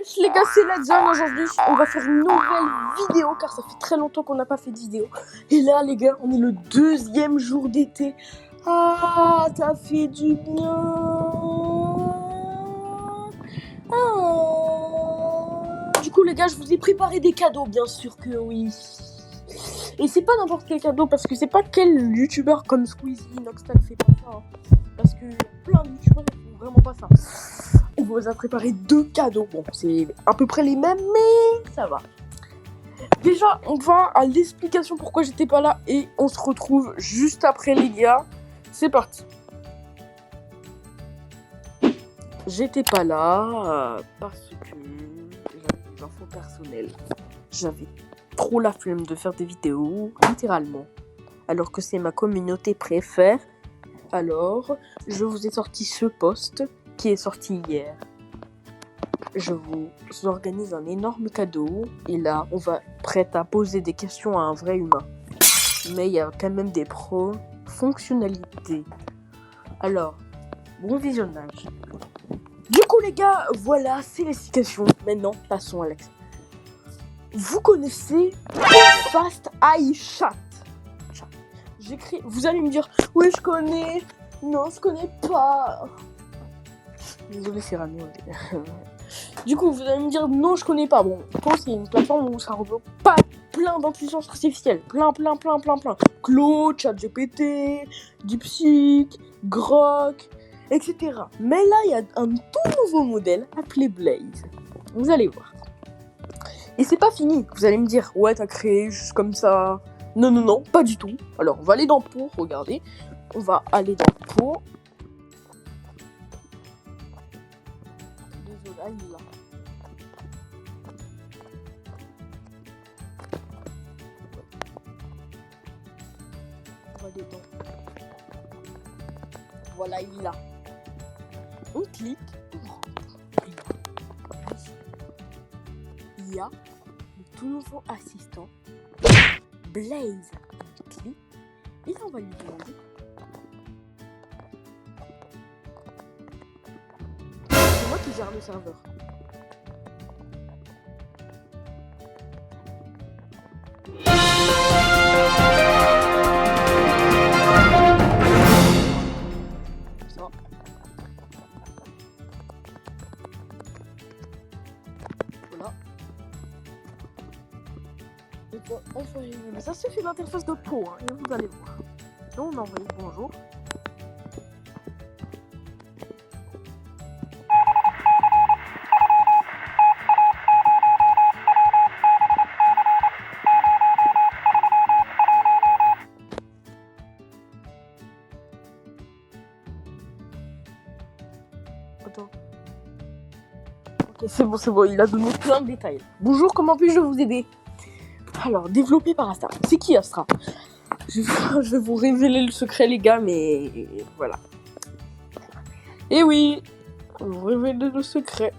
Wesh les gars, c'est Ladjan. Aujourd'hui, on va faire une nouvelle vidéo car ça fait très longtemps qu'on n'a pas fait de vidéo. Et là, les gars, on est le deuxième jour d'été. Ah, ça fait du bien. Du coup, les gars, je vous ai préparé des cadeaux, bien sûr que oui. Et c'est pas n'importe quel cadeau parce que c'est pas quel youtubeur comme Squeezie, Noxtal fait pas ça. Hein. Parce que plein de youtubeurs ne font vraiment pas ça. On vous a préparé 2 cadeaux. Bon, c'est à peu près les mêmes, mais ça va. Déjà, on va à l'explication pourquoi j'étais pas là et on se retrouve juste après, les gars. C'est parti. J'étais pas là parce que j'avais des infos personnelles. J'avais trop la flemme de faire des vidéos, littéralement. Alors que c'est ma communauté préfère. Alors, je vous ai sorti ce post qui est sorti hier. Je vous organise un énorme cadeau et là, on va prête à poser des questions à un vrai humain. Mais il y a quand même des fonctionnalités. Alors, bon visionnage. Du coup, les gars, voilà, c'est l'explication. Maintenant, passons à l'action. Vous connaissez Fast Eye Chat. J'écris. Vous allez me dire, oui, je connais. Non, je connais pas. Désolé, c'est Rami. Du coup, vous allez me dire, non, je connais pas. Bon, je pense qu'il y a une plateforme où ça regroupe pas plein d'intelligence artificielle. Plein. Claude, ChatGPT, DeepSeek, Grok, etc. Mais là, il y a un tout nouveau modèle appelé Blaze. Vous allez voir. Et c'est pas fini. Vous allez me dire, ouais, t'as créé juste comme ça. Non, pas du tout. Alors, on va aller dans Pour, regardez. On va aller dans Pour. Désolé, il est là. On va aller dans... Voilà, il est là. On clique. Il y a le tout nouveau assistant Blaze. On clique. Et là, on va lui demander. C'est moi qui gère le serveur. Ça. Voilà. Mais ça suffit l'interface de Pau, hein, et vous allez voir. Donc on a envoyé bonjour. Attends. Ok, c'est bon, il a donné plein de détails. Bonjour, comment puis-je vous aider? Alors, développé par Astra. C'est qui Astra? Je vais vous révéler le secret, les gars, mais voilà. Et oui, je vais vous révéler le secret.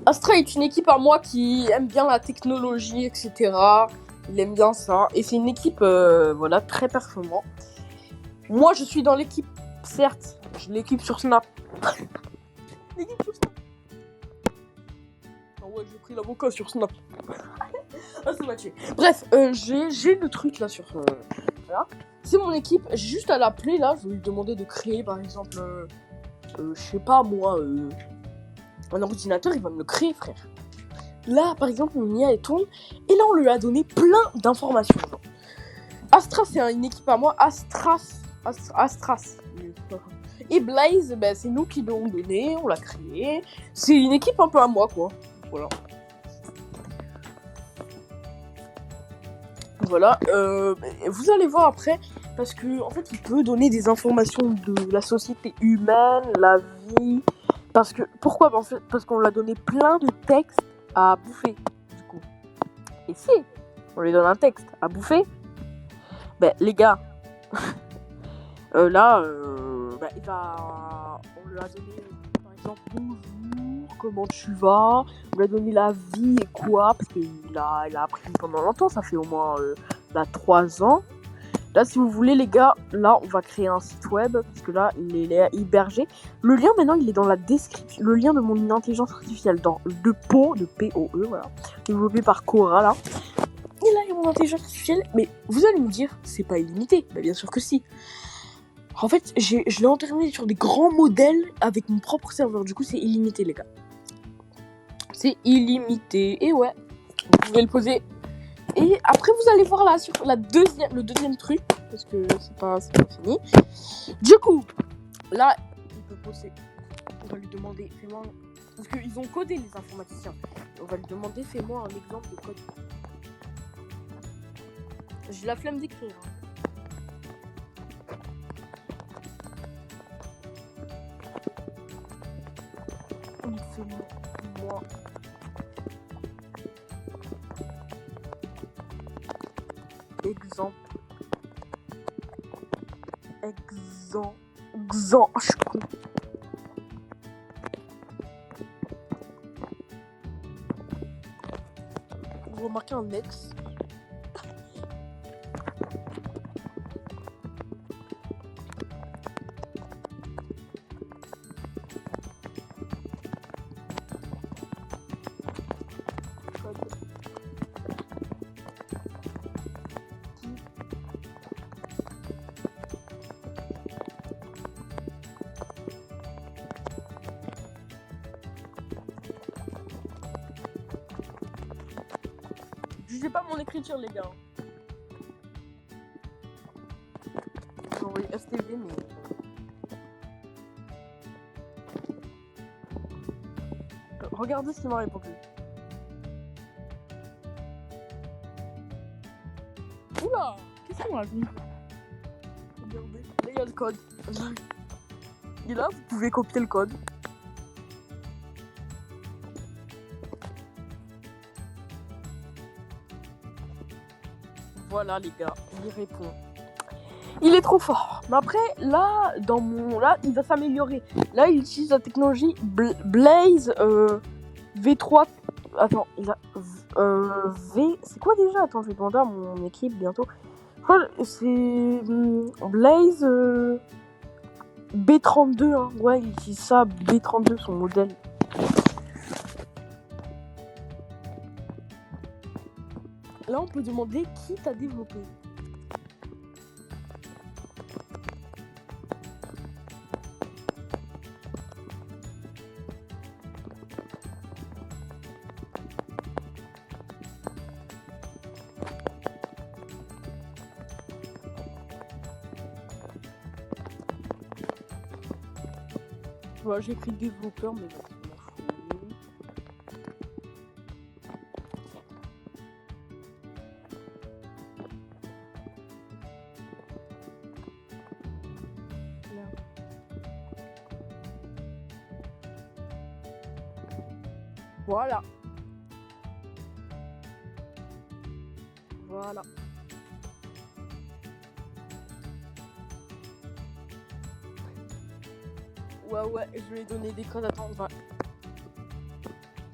Astra est une équipe à moi qui aime bien la technologie, etc. Il aime bien ça. Et c'est une équipe, voilà, très performante. Moi, je suis dans l'équipe, certes. J'ai l'équipe sur Snap. L'équipe sur Snap. Ah ouais, j'ai pris l'avocat sur Snap. Ah, ça m'a tué. Bref, j'ai le truc là sur... voilà. C'est mon équipe. J'ai juste à l'appeler là. Je vais lui demander de créer par exemple... je sais pas moi... un ordinateur, il va me le créer, frère. Là, par exemple, mon IA elle tourne. Et là, on lui a donné plein d'informations. Astra, c'est une équipe à moi. Astras. Et Blaze, ben, c'est nous qui l'avons donné. On l'a créé. C'est une équipe un peu à moi, quoi. Voilà. Voilà, vous allez voir après, parce que en fait, il peut donner des informations de la société humaine, la vie. Parce que pourquoi? En fait, parce qu'on lui a donné plein de textes à bouffer, du coup. Et si on lui donne un texte à bouffer, ben les gars, là, on lui a donné, par exemple, bonjour, comment tu vas? On lui a donné la vie et quoi, parce qu'il a appris pendant longtemps, ça fait au moins 3 ans. Là, si vous voulez, les gars, là, on va créer un site web, parce que là, il est hébergé. Le lien, maintenant, il est dans la description. Le lien de mon intelligence artificielle, dans le POE, de POE, voilà, développé par Cora, là. Et là, il y a mon intelligence artificielle. Mais vous allez me dire, c'est pas illimité. Bah, bien sûr que si. En fait, je l'ai entraîné sur des grands modèles avec mon propre serveur. Du coup, c'est illimité, les gars. C'est illimité. Et ouais, vous pouvez le poser. Et après, vous allez voir là sur le deuxième truc, parce que c'est pas fini. Du coup, là, il peut poser. On va lui demander, fais-moi. Parce qu'ils ont codé les informaticiens. On va lui demander, fais-moi un exemple de code. J'ai la flemme d'écrire. Fais-moi. Exemple. Je suis con. Vous remarquez un ex. Jugez pas mon écriture, les gars. J'ai envoyé STV, mais... Regardez ce qu'il m'a répondu. Oula, qu'est-ce qu'on a vu? Regardez, là il y a le code. Et là, vous pouvez copier le code. Voilà les gars, il répond. Il est trop fort. Mais après, là, il va s'améliorer. Là, il utilise la technologie Blaze V3. Attends, il a V. C'est quoi déjà? Attends, je vais demander à mon équipe bientôt. Je crois que c'est Blaze B32. Hein. Ouais, il utilise ça, B32, son modèle. Là, on peut demander qui t'a développé. Voilà, j'ai écrit développeur, mais bon, je m'en fous. Voilà. Voilà. Ouais, je lui ai donné des codes. Attends, on va...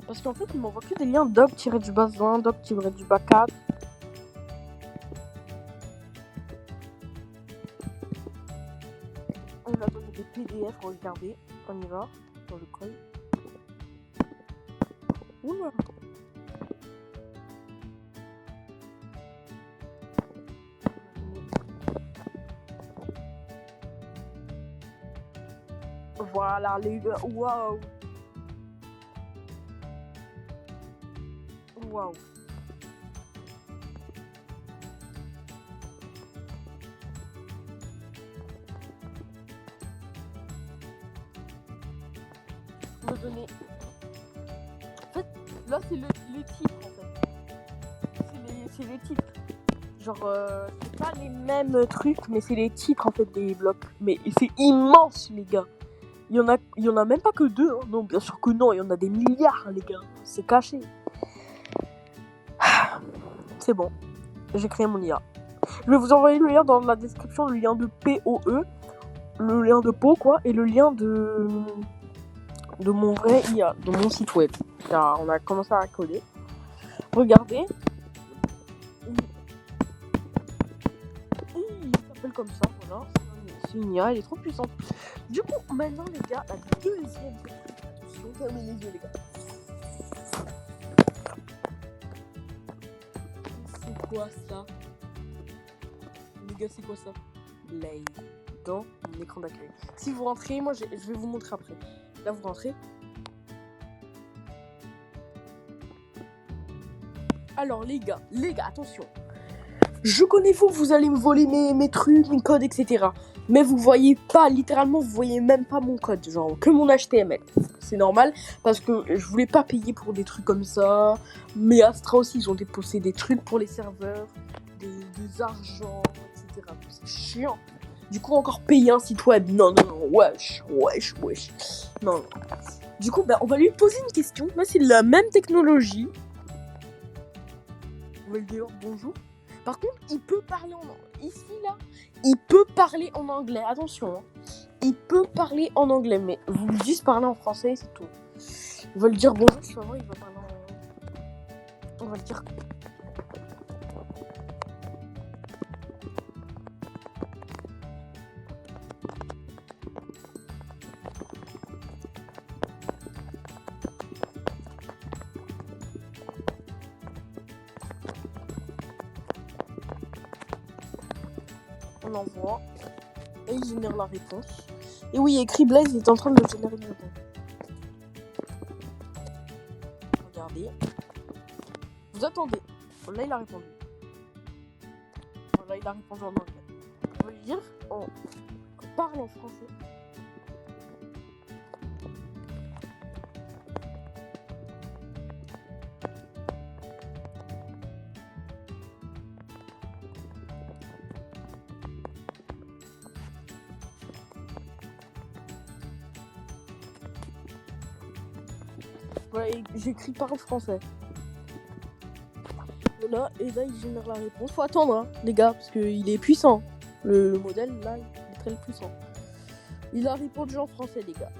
Parce qu'en fait, il m'envoie que des liens doc-du-bas 1, doc-du-bas 4. On va donner des PDF, regardez. On y va, dans le code. Oula. Voilà les gars, waouh. Waouh. Me donner. En fait, là c'est les titres en fait. C'est les titres. Genre, c'est pas les mêmes trucs, mais c'est les titres en fait des blocs. Mais c'est immense les gars. Il y en a même pas que 2. Hein. Non, bien sûr que non, il y en a des milliards les gars. C'est caché. C'est bon. J'ai créé mon IA. Je vais vous envoyer le lien dans la description, le lien de POE, le lien de PO quoi, et le lien de mon vrai IA, de mon site web. Car on a commencé à coder. Regardez. s'appelle comme ça, voilà. C'est une IA, elle est trop puissante. Du coup, maintenant, les gars, la deuxième question. Fermez les yeux, les gars. C'est quoi ça? Les gars, c'est quoi ça? Play dans mon écran d'accueil. Si vous rentrez, moi je vais vous montrer après. Là, vous rentrez. Alors, les gars, attention. Je connais vous allez me voler mes trucs, mes codes, etc. Mais vous voyez pas, littéralement, vous voyez même pas mon code, genre que mon HTML. C'est normal, parce que je voulais pas payer pour des trucs comme ça. Mais Astra aussi, ils ont déposé des trucs pour les serveurs, des argents, etc. C'est chiant. Du coup, encore payer un site web. Non, wesh. Non. Du coup, on va lui poser une question. Là, c'est la même technologie. On va lui dire bonjour. Par contre, il peut parler en anglais. Ici, là, il peut parler en anglais. Attention, hein. Il peut parler en anglais, mais vous lui dites parler en français, c'est tout. Il va lui dire bonjour, tu vas voir, il va parler en... On va le dire... On envoie et il génère la réponse. Et oui, écrit Blaise est en train de générer une réponse. Regardez. Vous attendez. Là, il a répondu. Voilà, il a répondu en anglais. On va lui dire, on parle en français. Voilà, j'écris parle français. Voilà, et là, il génère la réponse. Faut attendre, hein, les gars, parce qu'il est puissant. Le modèle, là, il est très puissant. Il a répondu en français, les gars.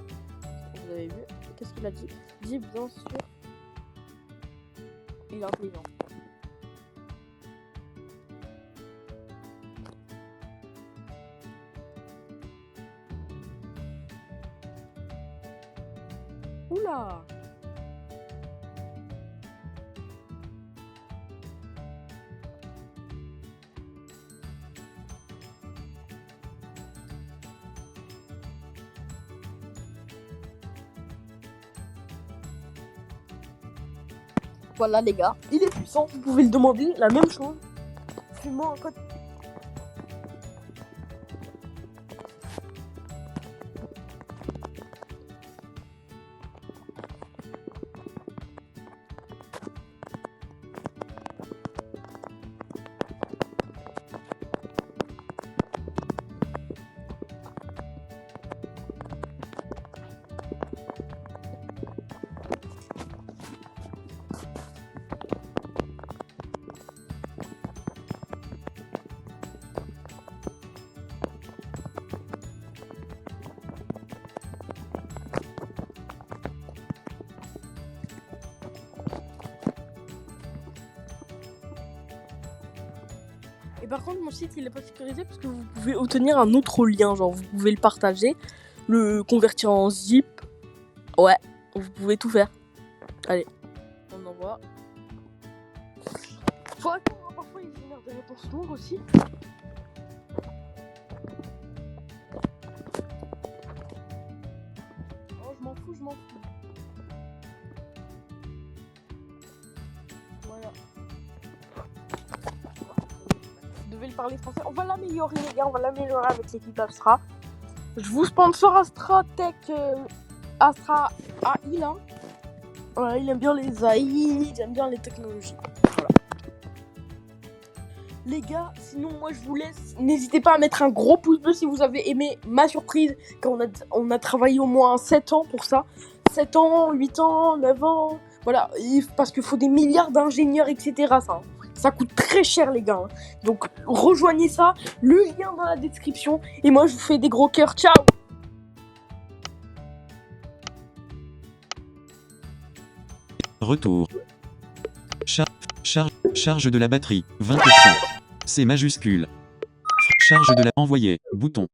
Vous avez vu? Qu'est-ce qu'il a dit? Il dit, bien sûr. Il est intelligent. Oula! Voilà, les gars, il est puissant, vous pouvez le demander, la même chose. Fais-moi un code. Et par contre, mon site, il est pas sécurisé parce que vous pouvez obtenir un autre lien. Genre, vous pouvez le partager, le convertir en zip. Ouais, vous pouvez tout faire. Allez, on envoie. Faut attendre, parfois il génère des réponses longues aussi. Oh, je m'en fous. Voilà. Vous devez le parler français. On va l'améliorer, les gars. On va l'améliorer avec l'équipe Astra. Je vous sponsor Astra Tech. Astra AI, là. Voilà, il aime bien les AI, il aime bien les technologies. Voilà. Les gars, sinon moi je vous laisse. N'hésitez pas à mettre un gros pouce bleu si vous avez aimé ma surprise. Quand on a travaillé au moins 7 ans pour ça. 7 ans, 8 ans, 9 ans. Voilà, parce qu'il faut des milliards d'ingénieurs, etc. Ça coûte très cher, les gars. Donc rejoignez ça, le lien dans la description. Et moi je vous fais des gros cœurs. Ciao! Retour. Charge de la batterie, 20%. C'est majuscule. charge de la envoyer. Bouton.